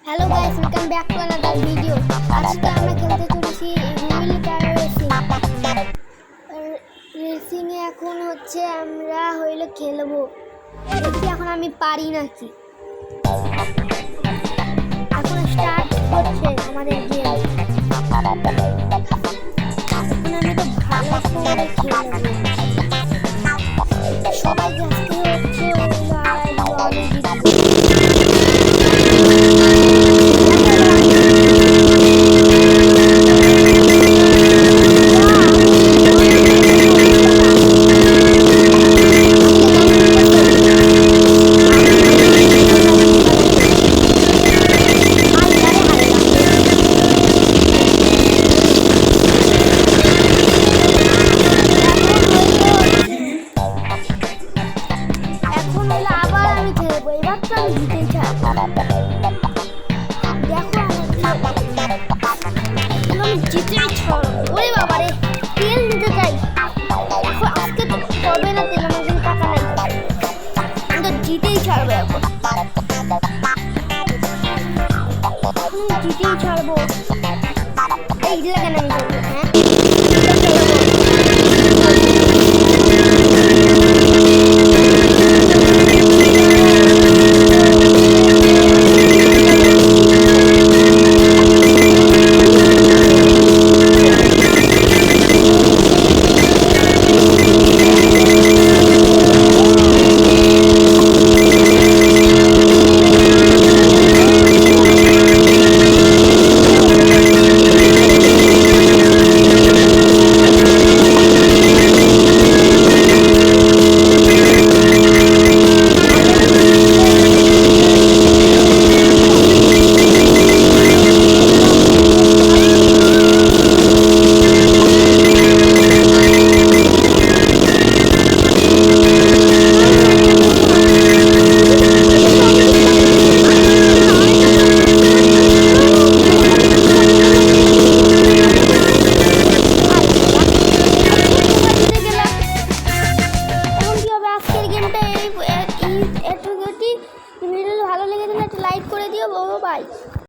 Hello guys, welcome back to another video. আজকে আমরা খেলতে চলেছি হুইল কার রেসিং এ এখন হচ্ছে আমরা খেলবো। দেখি এখন আমি পারি নাকি। এখন স্টার্ট হচ্ছে আমাদের গেম। এখন আমি তো ভালো করে খেলবো। সবাই জানতে হচ্ছে আমি জিতবো। জিতেই ছাড়। ওরে বাবা রে, তেল নিতে চাই এখন। আজকে তো হবে না, তেল আমার কাছে টাকা নাই। আমি তো জিতেই ছাড়বো এখন, জিতেই ছাড়বো। এই কেন আমি করবো? হ্যাঁ ভালো লেগে থাকলে একটা লাইক করে দিও। বাই।